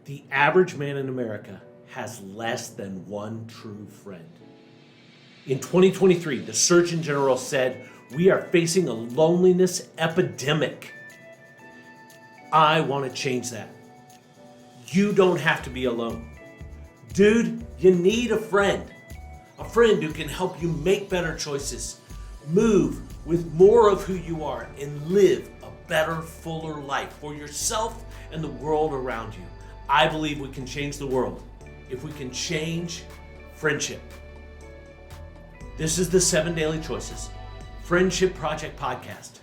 The average man in America has less than one true friend. In 2023, the Surgeon General said, "We are facing a loneliness epidemic." I want to change that. You don't have to be alone. Dude, you need a friend. A friend who can help you make better choices, move with more of who you are, and live a better, fuller life for yourself and the world around you. I believe we can change the world if we can change friendship. This is the 7 Daily Choices Friendship Project Podcast.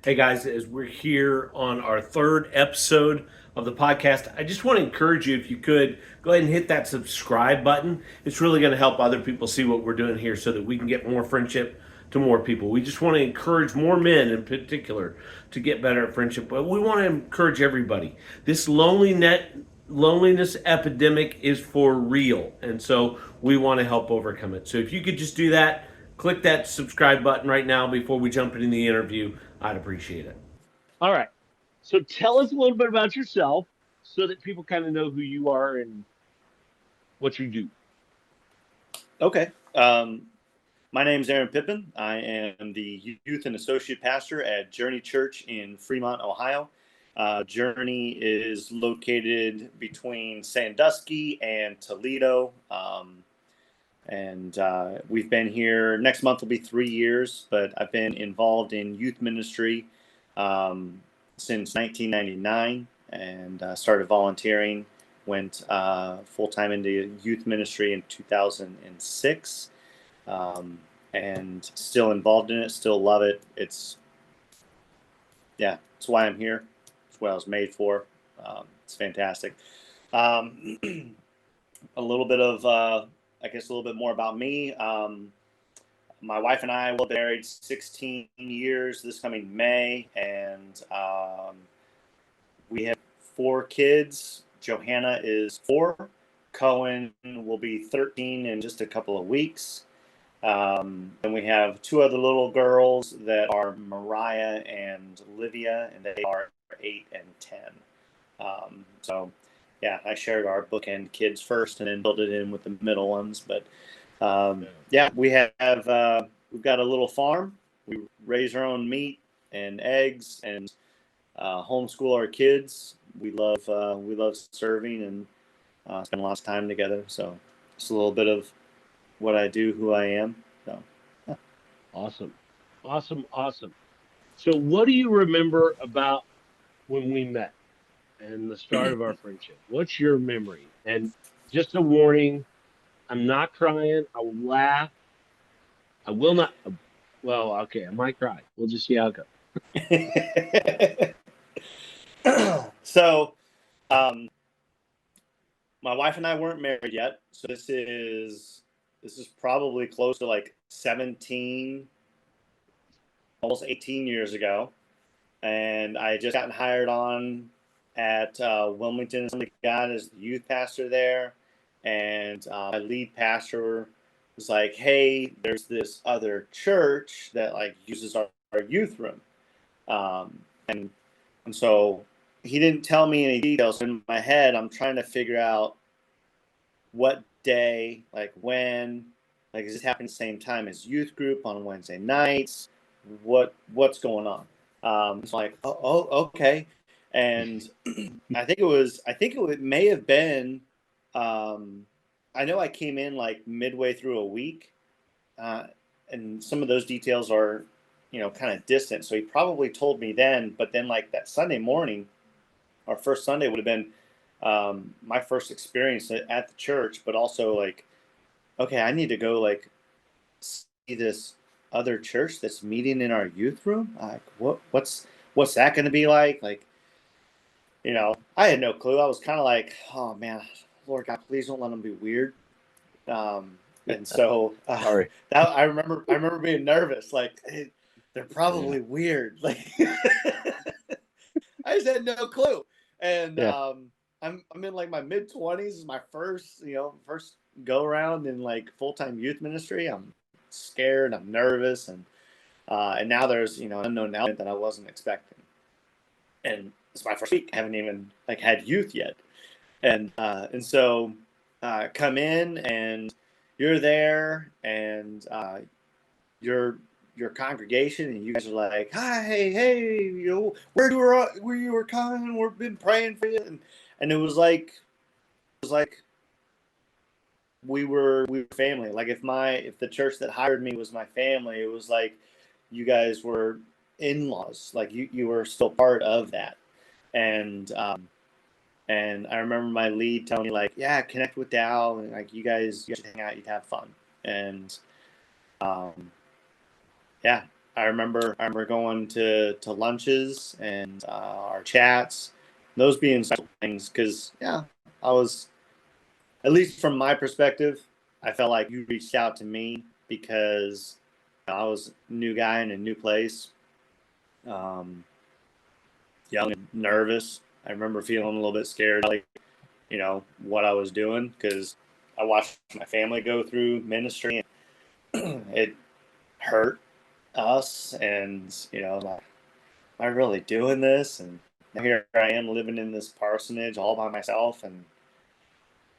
Hey guys, as we're here on our third episode of the podcast, I just want to encourage you, if you could, go ahead and hit that subscribe button. It's really going to help other people see what we're doing here so that we can get more friendship to more people. We just want to encourage more men in particular to get better at friendship, but we want to encourage everybody. This loneliness epidemic is for real, and so we want to help overcome it. So if you could just do that, click that subscribe button right now before we jump into the interview, I'd appreciate it. All right. So tell us a little bit about yourself so that people kind of know who you are and what you do. Okay. My name is Aaron Pippin. I am the youth and associate pastor at Journey Church in Fremont, Ohio. Journey is located between Sandusky and Toledo. And we've been here, next month will be 3 years, but I've been involved in youth ministry since 1999 and started volunteering, went full-time into youth ministry in 2006, and still involved in it, still love it. It's why I'm here. It's what I was made for. It's fantastic. A little bit of, I guess a little bit more about me. My wife and I will be married 16 years this coming May, and we have 4 kids. Johanna is 4. Cohen will be 13 in just a couple of weeks. And we have 2 other little girls that are Mariah and Livia, and they are 8 and 10. So I shared our bookend kids first and then built it in with the middle ones. But we have we've got a little farm. We raise our own meat and eggs and homeschool our kids. We love serving and spend lots of time together. So just a little bit of what I do, who I am. So Awesome. So what do you remember about when we met and the start of our friendship? What's your memory? And just a warning, I'm not crying. I will laugh. I will not. Well, okay, I might cry. We'll just see how it goes. So, my wife and I weren't married yet. So this is probably close to like 17, almost 18 years ago. And I had just gotten hired on at Wilmington Assembly of God as the youth pastor there. And my lead pastor was like, "Hey, there's this other church that like uses our youth room." And so he didn't tell me any details. In my head, I'm trying to figure out what day, like when, like is this happening at the same time as youth group on Wednesday nights? What's going on? It's like, oh, okay. And I think it may have been, I know I came in like midway through a week, and some of those details are, kind of distant. So he probably told me then, but then like that Sunday morning, our first Sunday would have been my first experience at the church, but also like, okay, I need to go like see this other church that's meeting in our youth room. Like, what's that going to be like? Like, I had no clue. I was kind of like, oh man, Lord God, please don't let them be weird. And so Sorry. that I remember being nervous. Like, hey, they're probably weird. Like, I just had no clue. And I'm in like my mid-20s. This is my first go around in like full-time youth ministry. I'm scared. I'm nervous, and now there's an unknown element that I wasn't expecting. And it's my first week. I haven't even like had youth yet. And so come in and you're there, and your congregation, and you guys are like, hi, hey, where you were coming, we've been praying for you, and it was like we were family. Like if the church that hired me was my family, it was like you guys were in-laws. Like you were still part of that. And I remember my lead telling me, like, yeah, connect with Dow, and like you should hang out, you'd have fun. And um, yeah, I remember going to lunches and our chats, those being special things, because yeah, I was, at least from my perspective, I felt like you reached out to me because I was a new guy in a new place, um, young and nervous. I remember feeling a little bit scared, like, what I was doing, because I watched my family go through ministry, and it hurt us. And, like, am I really doing this? And here I am living in this parsonage all by myself and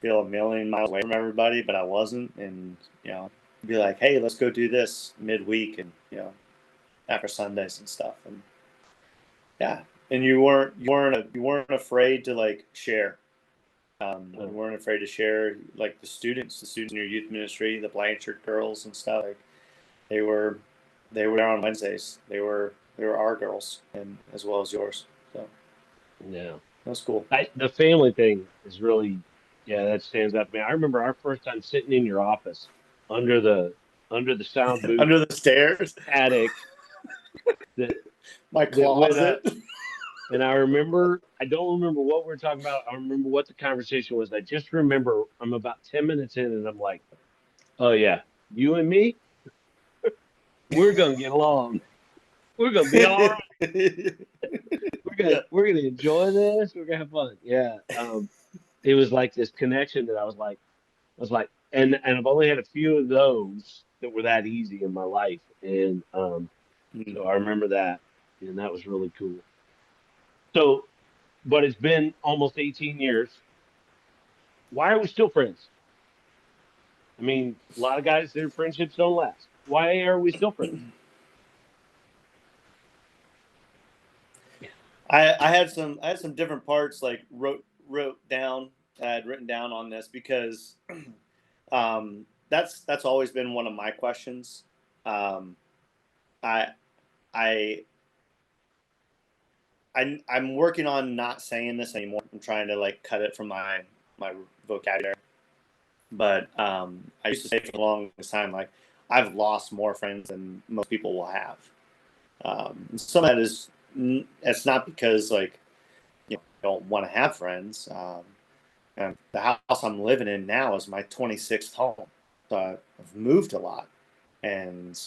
feel a million miles away from everybody, but I wasn't. And, be like, hey, let's go do this midweek and, after Sundays and stuff. And yeah. And you weren't afraid to like share. You weren't afraid to share, like the students in your youth ministry, the Blanchard girls and stuff. Like they were, they were there on Wednesdays. They were our girls, and as well as yours. So Yeah. that's cool. The family thing is really, yeah, that stands out to me. I remember our first time sitting in your office under the under the sound booth Under the stairs, attic that my that went closet. up. And I don't remember what we are talking about. I remember what the conversation was. I just remember I'm about 10 minutes in and I'm like, oh yeah, you and me, we're gonna get along. We're gonna be all right. Yeah. We're gonna enjoy this. We're gonna have fun. Yeah. It was like this connection that I was like, and I've only had a few of those that were that easy in my life. And Mm. so I remember that, and that was really cool. So, but it's been almost 18 years. Why are we still friends? I mean, a lot of guys, their friendships don't last. Why are we still friends? I had some different parts, like wrote down. I had written down on this because that's always been one of my questions. Um, I I I'm working on not saying this anymore. I'm trying to like cut it from my vocabulary. But I used to say for the longest time, like, I've lost more friends than most people will have. And some of that is, it's not because, like, I don't want to have friends. And the house I'm living in now is my 26th home. So I've moved a lot, and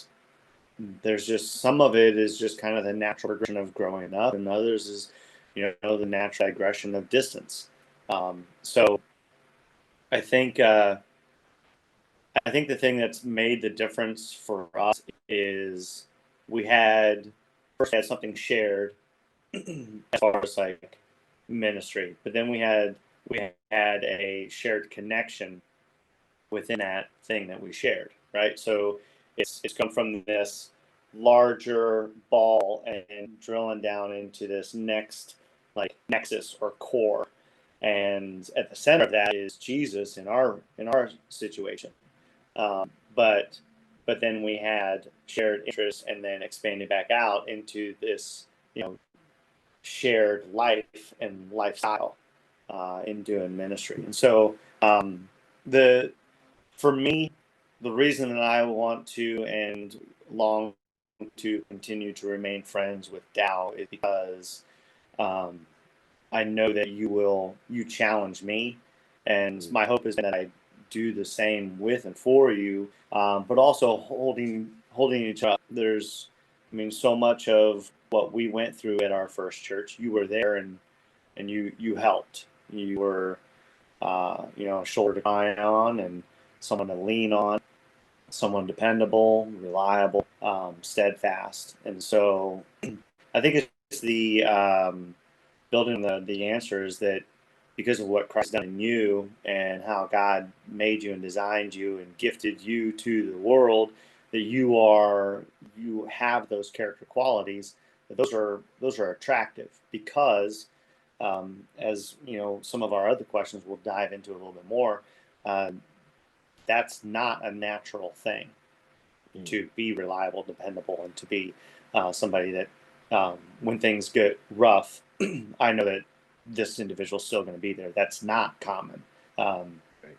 there's just some of it is just kind of the natural progression of growing up, and others is, the natural aggression of distance. So I think uh, I think the thing that's made the difference for us is we had first we had something shared as far as like ministry, but then we had a shared connection within that thing that we shared, right? So it's come from this larger ball and drilling down into this next, like, nexus or core, and at the center of that is Jesus in our situation. But then we had shared interests, and then expanded back out into this, shared life and lifestyle in doing ministry. And so the for me, the reason that I want to and long to continue to remain friends with Dow is because um, I know that you challenge me, and Mm. my hope is that I do the same with and for you, but also holding each other. I mean, so much of what we went through at our first church, you were there, and you helped. You were, a shoulder to cry on, and someone to lean on, someone dependable, reliable, steadfast. And so I think it's the building the answer is that because of what Christ done in you and how God made you and designed you and gifted you to the world, that you have those character qualities. That those are attractive because, as you know, some of our other questions we'll dive into a little bit more. Uh, that's not a natural thing to be reliable, dependable, and to be somebody that when things get rough, I know that this individual is still going to be there. That's not common. Um, Right.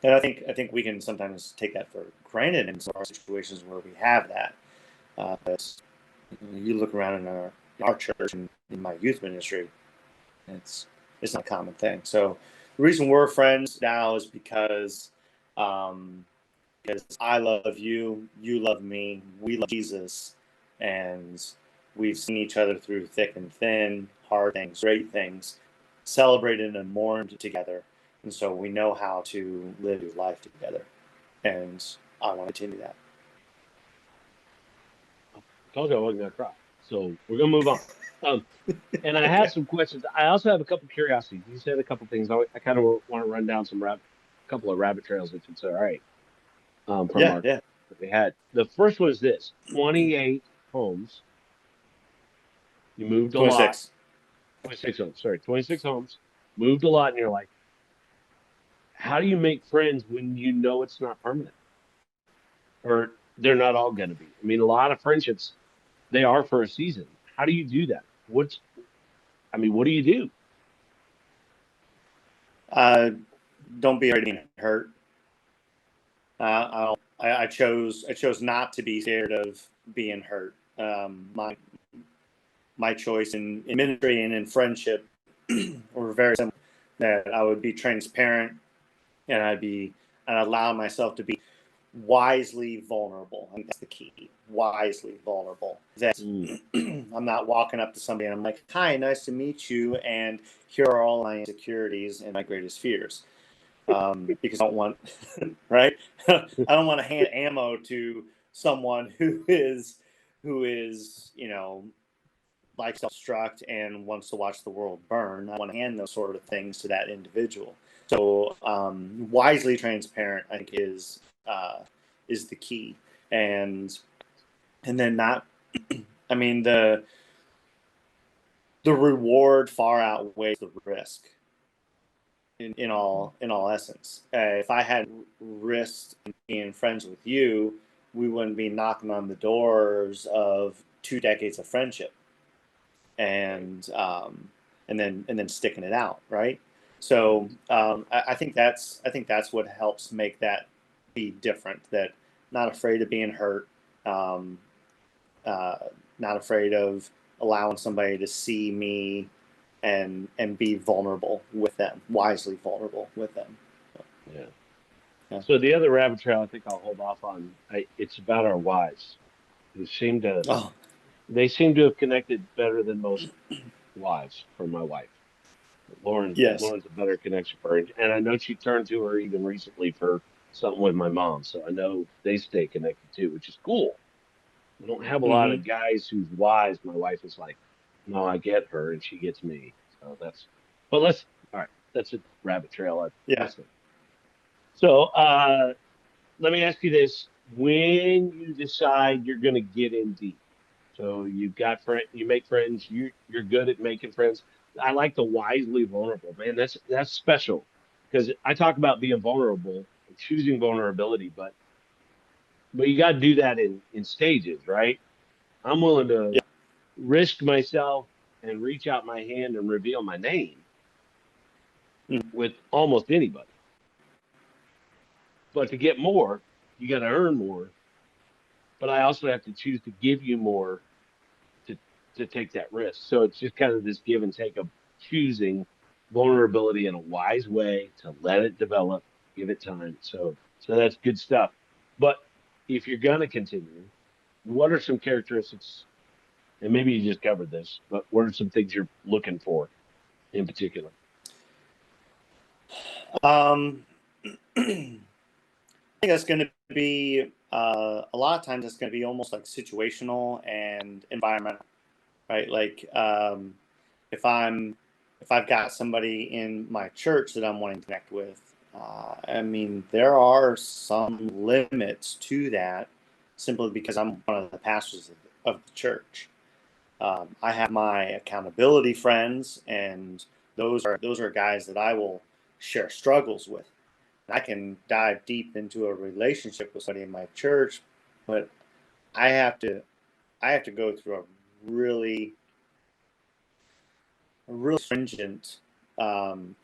and I think we can sometimes take that for granted in some of our situations where we have that. But you look around in our church and in my youth ministry, it's not a common thing. So the reason we're friends now is um, because I love you, you love me, we love Jesus, and we've seen each other through thick and thin, hard things, great things, celebrated and mourned together. And so we know how to live life together. And I want to continue that. I told you I wasn't gonna cry. So we're gonna move on. Um, and I have Okay. some questions. I also have a couple curiosities. You said a couple things. I kind of want to run down couple of rabbit trails if it's all right. From Yeah, our yeah. that we had. The first one is this: 28 homes. You moved a lot. 26. 26 homes. Sorry, 26 homes. Moved a lot, and you're like, how do you make friends when you know it's not permanent, or they're not all going to be? I mean, a lot of friendships they are for a season. How do you do that? What do you do? Uh, don't be afraid of being hurt. I chose not to be scared of being hurt. My choice in ministry and in friendship were very simple. That I would be transparent and I'd allow myself to be wisely vulnerable. I think that's the key. Wisely vulnerable. That Mm, I'm not walking up to somebody and I'm like, "Hi, nice to meet you," and here are all my insecurities and my greatest fears. Because I don't want, right? I don't want to hand ammo to someone who is like self-destruct and wants to watch the world burn. I want to hand those sort of things to that individual. So wisely transparent, I think, is the key, and then not. I mean the reward far outweighs the risk. In all essence, if I had risked being friends with you, we wouldn't be knocking on the doors of 2 decades of friendship right. and then sticking it out, right? So I think that's what helps make that be different. That not afraid of being hurt, um, uh, not afraid of allowing somebody to see me and be vulnerable with them, wisely vulnerable with them. Yeah. Yeah. So the other rabbit trail I think I'll hold off on. It's about our wives. Who seem to Oh, they seem to have connected better than most wives for my wife. yes. Lauren's a better connection for her, and I know she turned to her even recently for something with my mom. So I know they stay connected too, which is cool. We don't have a lot Hmm. of guys whose wives my wife is like, no, I get her and she gets me. So that's. But let's all right. That's a rabbit trail. We'll Yeah. see. So let me ask you this: when you decide you're going to get in deep, so you make friends, you're good at making friends. I like the wisely vulnerable, man. That's special because I talk about being vulnerable and choosing vulnerability, but you got to do that in stages, right? I'm willing to Yeah. risk myself and reach out my hand and reveal my name Mhm. with almost anybody. But to get more, you got to earn more. But I also have to choose to give you more to to take that risk. So it's just kind of this give and take of choosing vulnerability in a wise way to let it develop, give it time. So that's good stuff. But if you're gonna continue, what are some characteristics? And maybe you just covered this, but what are some things you're looking for in particular? Um, I think that's going to be a lot of times. It's going to be almost like situational and environmental, right? Like if I'm if I've got somebody in my church that I'm wanting to connect with, I mean, there are some limits to that simply because I'm one of the pastors of the church. I have my accountability friends, and those are guys that I will share struggles with. I can dive deep into a relationship with somebody in my church, but I have to go through a really stringent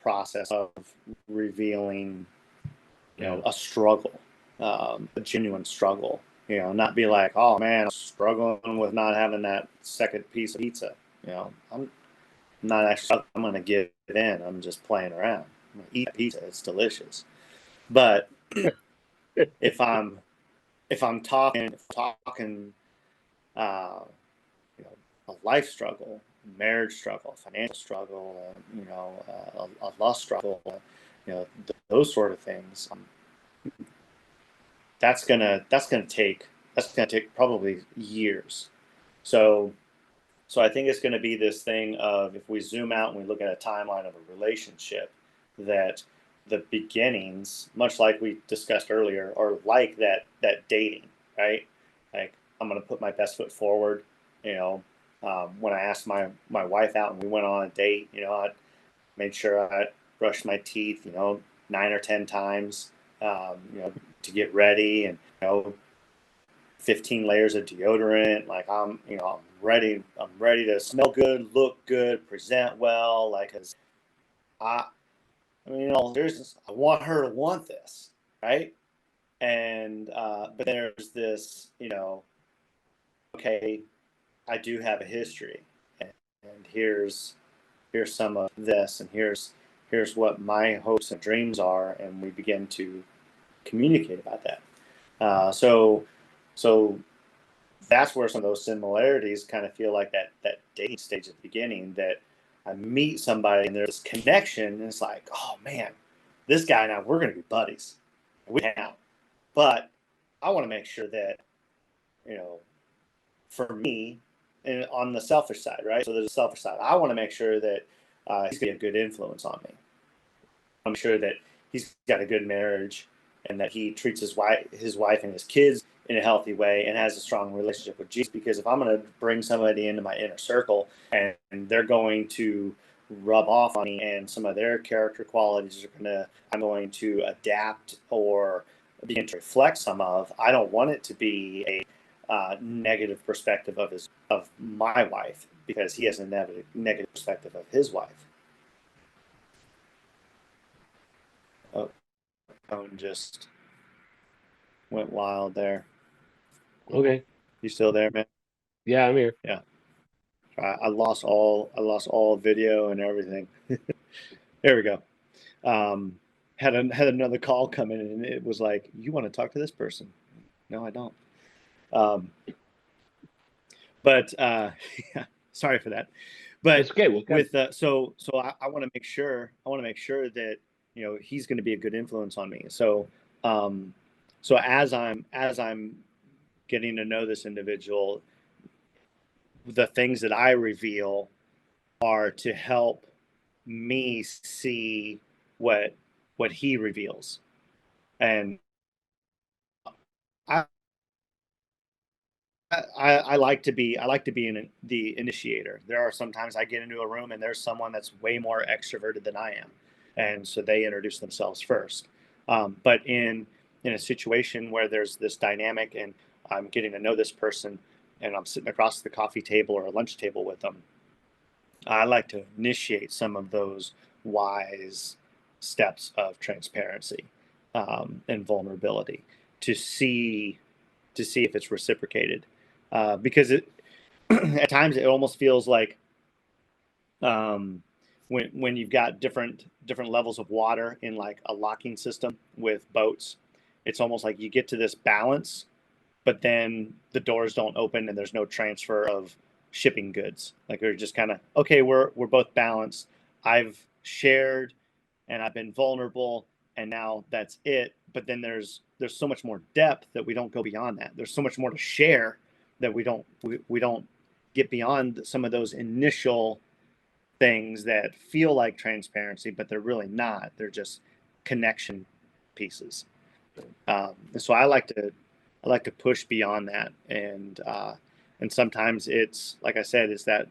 process of revealing, a struggle, a genuine struggle. Not be like, oh man, I'm struggling with not having that second piece of pizza. I'm not actually. I'm going to give it in. I'm just playing around. I'm going to eat pizza. It's delicious. But if I'm talking, uh, a life struggle, marriage struggle, financial struggle, a loss struggle, those sort of things. That's gonna take probably years. So I think it's going to be this thing of, if we zoom out and we look at a timeline of a relationship, that the beginnings, much like we discussed earlier, are like that dating, right? Like, I'm going to put my best foot forward. When I asked my wife out and we went on a date, I made sure I brushed my teeth, 9 or 10 times, to get ready, and 15 layers of deodorant. Like, I'm ready to smell good, look good, present well. Like, 'cause I mean, I want her to want this, right? And but there's this, okay, I do have a history, and here's some of this, and here's what my hopes and dreams are, and we begin to communicate about that. So that's where some of those similarities kind of feel like that dating stage at the beginning, that I meet somebody and there's this connection, and it's like, oh man, this guy and I, we're going to be buddies. We hang out. But I want to make sure that, for me, and on the selfish side, right? So there's a selfish side. I want to make sure that he's going to be a good influence on me. I'm sure that he's got a good marriage, and that he treats his wife and his kids in a healthy way, and has a strong relationship with Jesus. Because if I'm going to bring somebody into my inner circle and they're going to rub off on me, and some of their character qualities I'm going to adapt or begin to reflect some of, I don't want it to be a negative perspective of my wife, because he has a negative perspective of his wife. Oh, phone just went wild there. Okay. You still there, man? Yeah, I'm here. Yeah. I lost all video and everything. There we go. Had another call come in, and it was like, you want to talk to this person? No, I don't. But yeah, sorry for that. But It's okay. so I want to make sure that he's going to be a good influence on me. So as I'm getting to know this individual, the things that I reveal are to help me see what he reveals. And I like to be the initiator. There are sometimes I get into a room and there's someone that's way more extroverted than I am, and so they introduce themselves first. But in a situation where there's this dynamic, and I'm getting to know this person, and I'm sitting across the coffee table or a lunch table with them, I like to initiate some of those wise steps of transparency, and vulnerability, to see if it's reciprocated, because at times it almost feels like, when you've got different levels of water in like a locking system with boats, it's almost like you get to this balance, but then the doors don't open and there's no transfer of shipping goods. Like, they're just kind of, okay, we're both balanced. I've shared and I've been vulnerable, and now that's it. But then there's so much more depth that we don't go beyond that. There's so much more to share that we don't get beyond some of those initial things that feel like transparency, but they're really not. They're just connection pieces. And so I like to push beyond that, and sometimes it's like I said, is that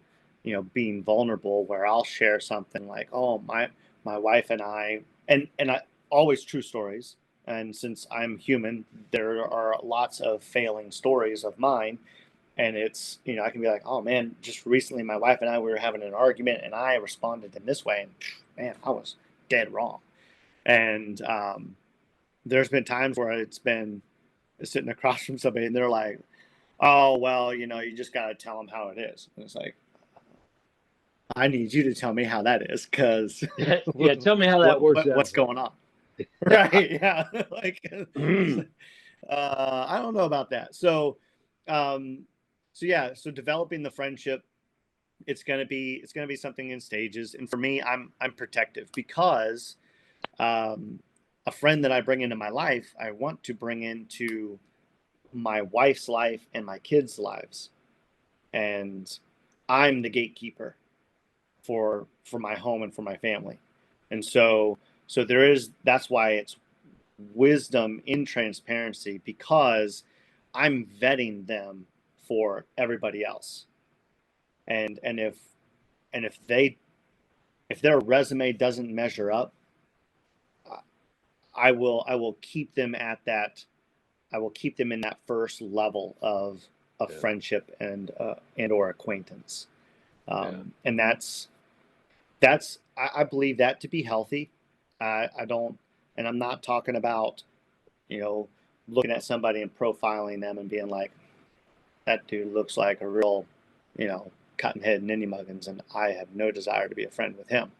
being vulnerable where I'll share something like, oh, my wife and I, and I always true stories. And since I'm human, there are lots of failing stories of mine. And it's, I can be like, oh man, just recently my wife and I, we were having an argument and I responded in this way. And man, I was dead wrong. And there's been times where it's been sitting across from somebody and they're like, oh, well, you just got to tell them how it is. And it's like, I need you to tell me how that is, because yeah, tell me how that works out. What's going on? Right? Yeah. Like, I don't know about that. So developing the friendship, it's gonna be something in stages. And for me, I'm protective because a friend that I bring into my life, I want to bring into my wife's life and my kids' lives, and I'm the gatekeeper for my home and for my family. And so that's why it's wisdom in transparency, because I'm vetting them for everybody else. And if their resume doesn't measure up, I will keep them at that. I will keep them in that first level of friendship and or acquaintance. And that's I believe that to be healthy. I don't, and I'm not talking about, looking at somebody and profiling them and being like, that dude looks like a real, cotton head ninny muggins, and I have no desire to be a friend with him.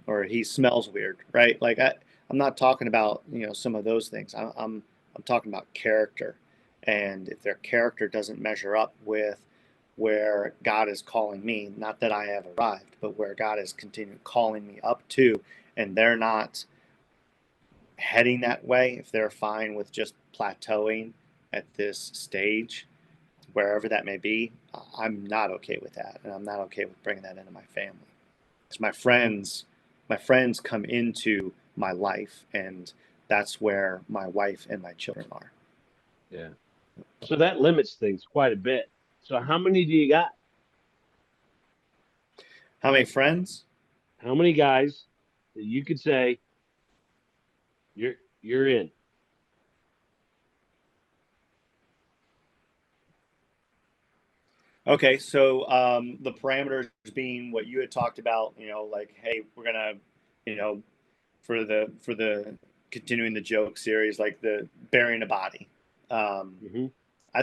Or he smells weird, right? Like I'm not talking about, some of those things. I'm talking about character. And if their character doesn't measure up with where God is calling me, not that I have arrived, but where God is continuing calling me up to, and they're not heading that way, if they're fine with just plateauing at this stage, wherever that may be, I'm not okay with that. And I'm not okay with bringing that into my family. Because my friends come into my life, and that's where my wife and my children are. Yeah. So that limits things quite a bit. So how many do you got? How many friends? How many guys that you could say you're in? Okay, so the parameters being what you had talked about, like, hey, we're gonna, for the continuing the joke series, like the burying a body. I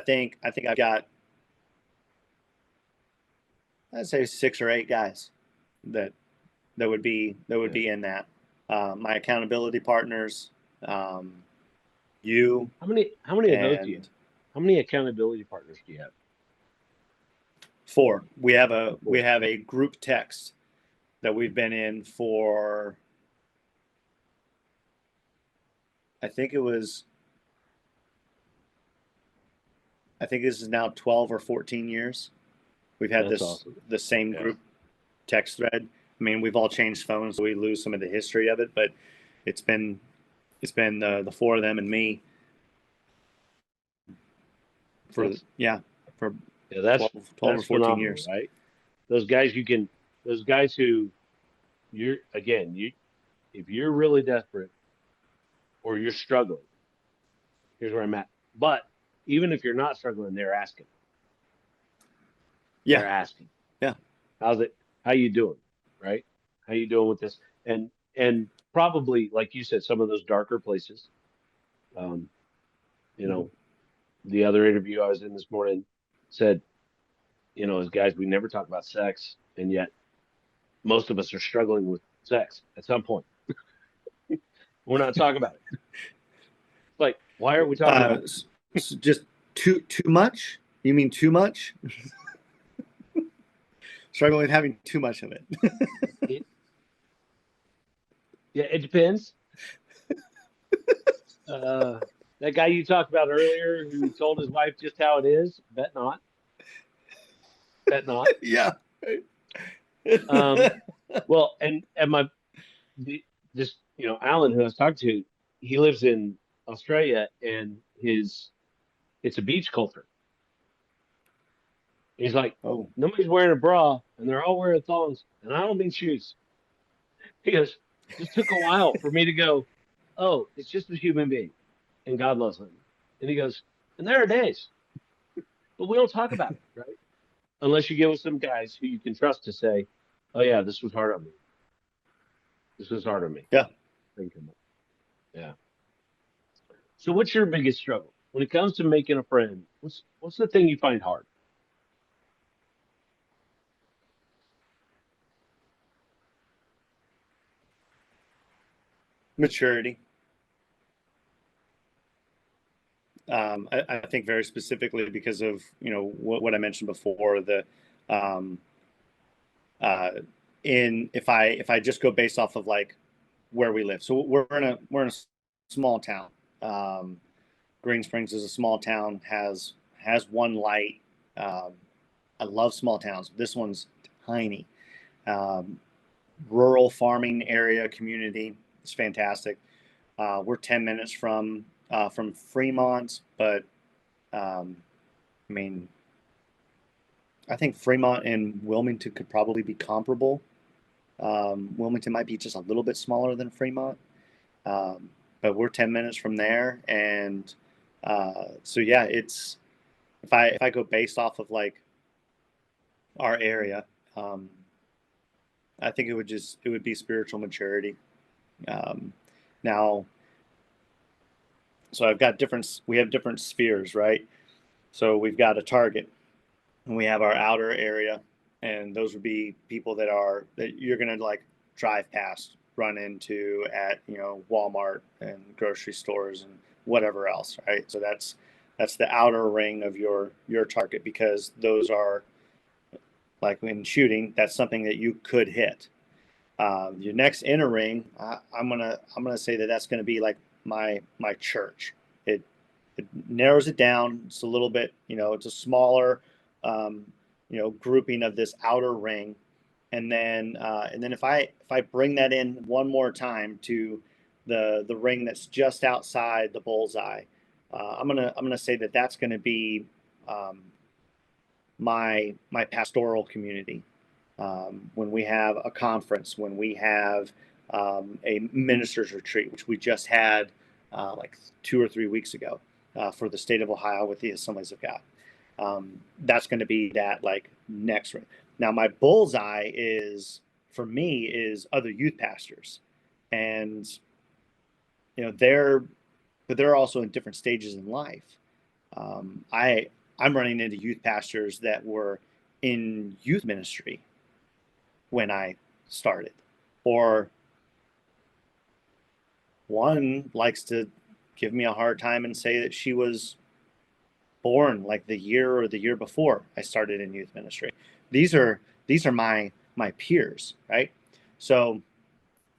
think I've got, I'd say 6 or 8 guys that would be in that. My accountability partners, you. How many of those do you have? How many accountability partners do you have? 4. We have a group text that we've been in for, I think this is now 12 or 14 years. We've had the same group text thread. I mean, we've all changed phones, so we lose some of the history of it, but it's been the 4 of them and me for 12 or 14 years. Right? Those guys who if you're really desperate or you're struggling, here's where I'm at. But even if you're not struggling, they're asking. Yeah. They're asking. Yeah. How's it? How you doing? Right? How you doing with this? And probably, like you said, some of those darker places. The other interview I was in this morning said, as guys, we never talk about sex, and yet most of us are struggling with sex at some point. We're not talking about it. Like, why are we talking about it? Just too much? You mean too much? Struggling with having too much of it. Yeah, it depends. That guy you talked about earlier who told his wife just how it is, bet not. Bet not. Yeah. Um, well, and just Alan, who I was talking to, he lives in Australia, and it's a beach culture. He's like, Oh, nobody's wearing a bra, and they're all wearing thongs, and I don't mean shoes. He goes, just took a while for me to go, oh, it's just a human being, and God loves them. And he goes, and there are days, but we don't talk about it, right? Unless you get with some guys who you can trust to say, oh yeah, this was hard on me. This was hard on me. yeah. Think about it. Yeah. So what's your biggest struggle when it comes to making a friend? What's the thing you find hard? Maturity. I think very specifically because of what I mentioned before. Um, uh, in if I just go based off of like where we live, so we're in a small town. Um, Green Springs is a small town, has one light. Um, I love small towns. This one's tiny. Um, Rural farming area community. It's fantastic. We're 10 minutes from Fremont, but um, I mean, I think Fremont and Wilmington could probably be comparable. Wilmington might be just a little bit smaller than Fremont, um, but we're 10 minutes from there, and so yeah, it's if I go based off of like our area, um, I think it would be spiritual maturity. Um, Now, so we have different spheres, right? So we've got a target, and we have our outer area, and those would be people that you're gonna like drive past, run into at Walmart and grocery stores and whatever else, right? So that's the outer ring of your target, because those are, like in shooting, that's something that you could hit. Your next inner ring, I'm gonna say that that's gonna be like my church. It it narrows it down. It's a little bit, it's a smaller, um, grouping of this outer ring, and then if I bring that in one more time to the ring that's just outside the bullseye, I'm gonna say that that's gonna be um, my pastoral community. When we have a conference, when we have a ministers retreat, which we just had like 2 or 3 weeks ago for the state of Ohio with the Assemblies of God. That's going to be that like next ring. Now, my bullseye is for me is other youth pastors, and they're also in different stages in life. I'm running into youth pastors that were in youth ministry when I started. Or one likes to give me a hard time and say that she was born like the year or the year before I started in youth ministry. These are my peers, right? So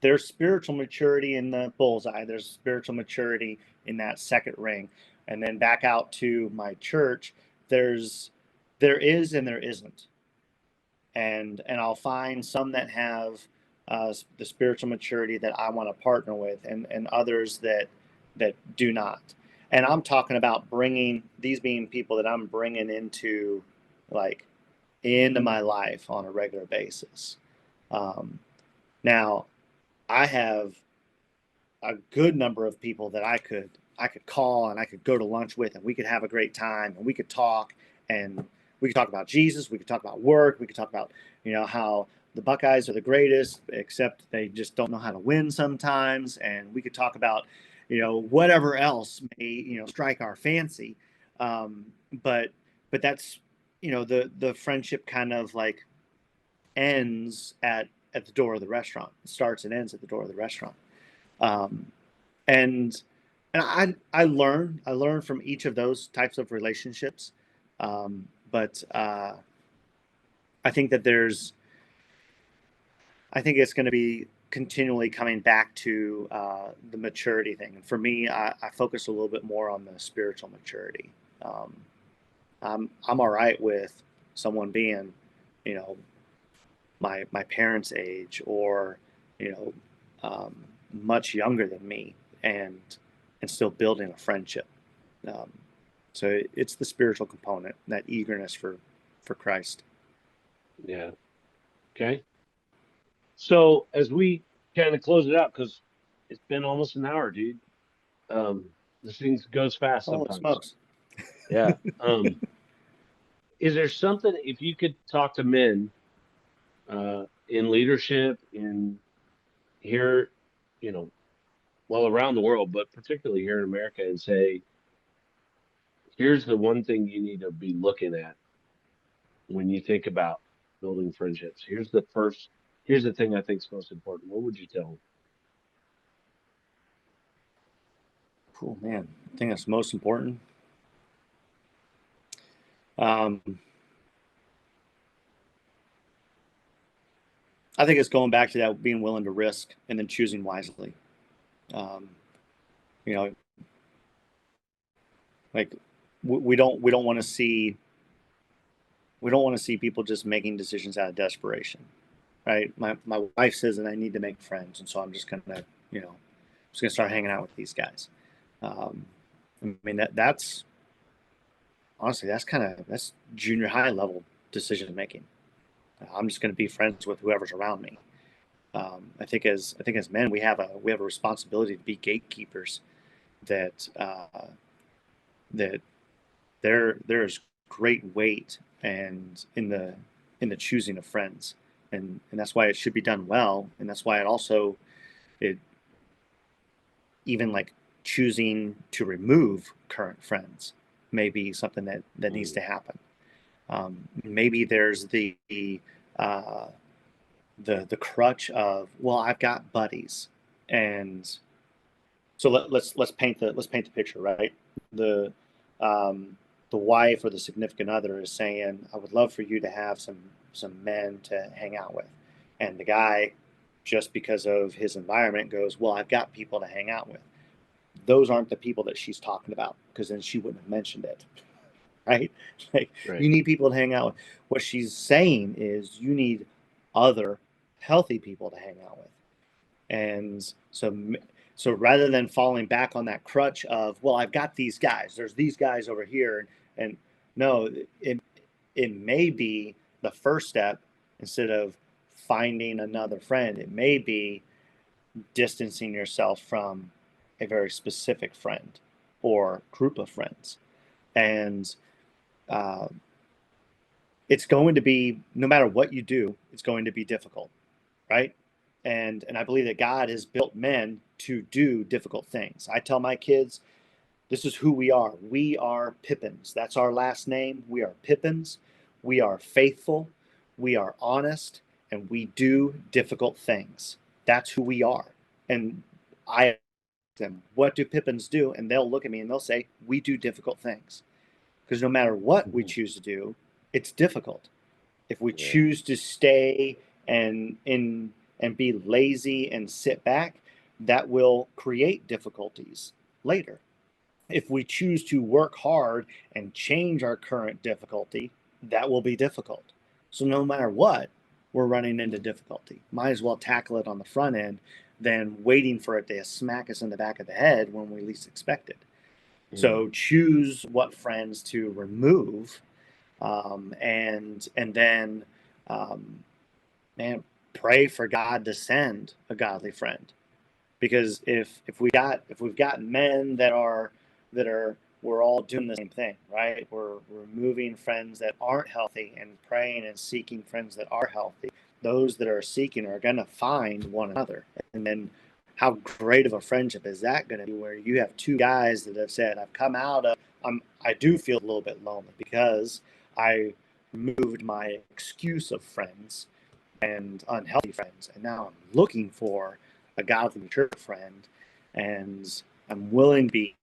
there's spiritual maturity in the bullseye, there's spiritual maturity in that second ring. And then back out to my church, there is and there isn't. And I'll find some that have the spiritual maturity that I want to partner with, and others that do not. And I'm talking about bringing these being people that I'm bringing like into my life on a regular basis. Um, Now, I have a good number of people that I could call and I could go to lunch with, and we could have a great time, and we could talk, and we could talk about Jesus, we could talk about work, we could talk about how the Buckeyes are the greatest, except they just don't know how to win sometimes, and we could talk about whatever else may strike our fancy, um, but that's the friendship kind of like ends at the door of the restaurant. It starts and ends at the door of the restaurant. Um, and I learn from each of those types of relationships. But I think that I think it's going to be continually coming back to the maturity thing. And for me, I focus a little bit more on the spiritual maturity. I'm all right with someone being, you know, my parents' age, or much younger than me, and still building a friendship. Um, so it's the spiritual component, that eagerness for Christ. Yeah. Okay. So as we kind of close it out, because it's been almost an hour, dude. Um, this thing goes fast Holy sometimes. smokes! Yeah. Is there something, if you could talk to men in leadership, in here, you know, well, around the world, but particularly here in America, and say, here's the one thing you need to be looking at when you think about building friendships. Here's the thing I think is most important. What would you tell them? Cool, man. I think that's most important. Um, I think it's going back to that, being willing to risk and then choosing wisely. Um, you know, like we don't want to see people just making decisions out of desperation, right? My wife says that I need to make friends, and so I'm just gonna start hanging out with these guys. Um, I mean that's honestly that's junior high level decision making. I'm just gonna be friends with whoever's around me. I think as men we have a responsibility to be gatekeepers. That there's great weight and in the choosing of friends, and that's why it should be done well, and that's why it even like choosing to remove current friends may be something that needs Mm, to happen. Maybe there's uh, the crutch of, well, I've got buddies, and so let's paint the picture, right? The um, the wife or the significant other is saying, I would love for you to have some men to hang out with, and the guy, just because of his environment, goes, well, I've got people to hang out with. Those aren't the people that she's talking about, because then she wouldn't have mentioned it, right? Like, right. you need people to hang out with. What she's saying is you need other healthy people to hang out with. And so rather than falling back on that crutch of, well, I've got these guys, there's these guys over here, and no, it may be the first step. Instead of finding another friend, it may be distancing yourself from a very specific friend or group of friends. And uh, it's going to be, no matter what you do, it's going to be difficult, right? And I believe that God has built men to do difficult things. I tell my kids, this is who we are. We are Pippins. That's our last name. We are Pippins. We are faithful. We are honest, and we do difficult things. That's who we are. And I ask them, what do Pippins do? And they'll look at me and they'll say, we do difficult things. Because no matter what we Mhm. choose to do, it's difficult. If we Yeah. choose to stay and be lazy and sit back, that will create difficulties later. If we choose to work hard and change our current difficulty, that will be difficult. So no matter what, we're running into difficulty. Might as well tackle it on the front end than waiting for it to smack us in the back of the head when we least expect it. Mm, So choose what friends to remove, and then um, man, pray for God to send a godly friend. Because if we've got men that are we're all doing the same thing, right? We're removing friends that aren't healthy and praying and seeking friends that are healthy. Those that are seeking are going to find one another. And then how great of a friendship is that going to be, where you have two guys that have said, I've come out of, I do feel a little bit lonely because I removed my excuse of friends and unhealthy friends, and now I'm looking for a godly mature friend, and I'm willing to be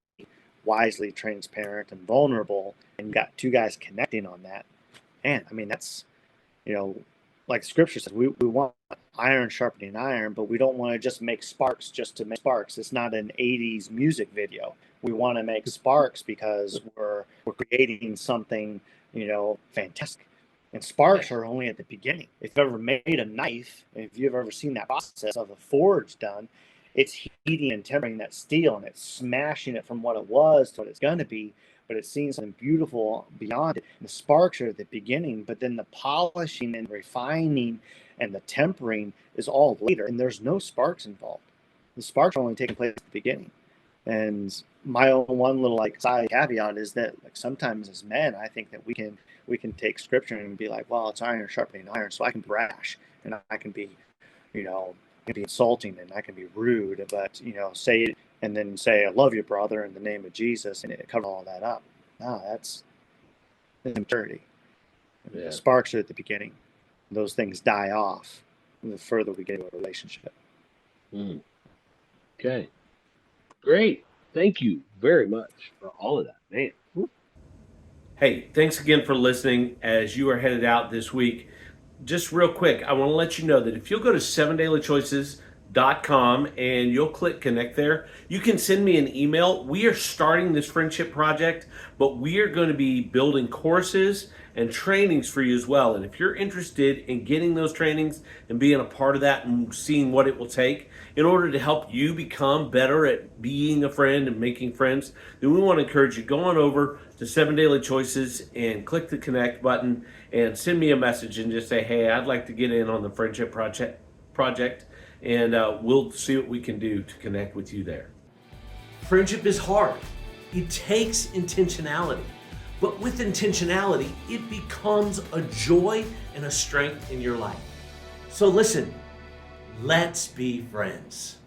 wisely transparent and vulnerable, and you got two guys connecting on that. And I mean, that's, you know, like scripture says, we want iron sharpening iron, but we don't want to just make sparks just to make sparks. It's not an 80s music video. We want to make sparks because we're creating something, fantastic. And sparks are only at the beginning. If you've ever made a knife, if you've ever seen that process of a forge done, it's heating and tempering that steel and it's smashing it from what it was to what it's going to be, but it's seeing something beautiful beyond it. And the sparks are at the beginning, but then the polishing and refining and the tempering is all later, and there's no sparks involved. The sparks are only taking place at the beginning. And my own one little like side caveat is that like sometimes as men, I think that we can take scripture and be like, well, it's iron sharpening iron, so I can be brash and I can be, I can be insulting and I can be rude, but say it and then say, I love you, brother, in the name of Jesus, and it covers all that up. No, that's immaturity. Yeah. The sparks are at the beginning. Those things die off the further we get into a relationship. Okay. Great. Thank you very much for all of that, man. Hey, thanks again for listening as you are headed out this week. Just real quick, I want to let you know that if you'll go to 7dailychoices.com and you'll click connect there, you can send me an email. We are starting this friendship project, but we are going to be building courses and trainings for you as well. And if you're interested in getting those trainings and being a part of that and seeing what it will take in order to help you become better at being a friend and making friends, then we want to encourage you, go on over to 7 Daily Choices and click the connect button and send me a message and just say, hey, I'd like to get in on the friendship project, and we'll see what we can do to connect with you there. Friendship is hard. It takes intentionality. But with intentionality, it becomes a joy and a strength in your life. So listen, let's be friends.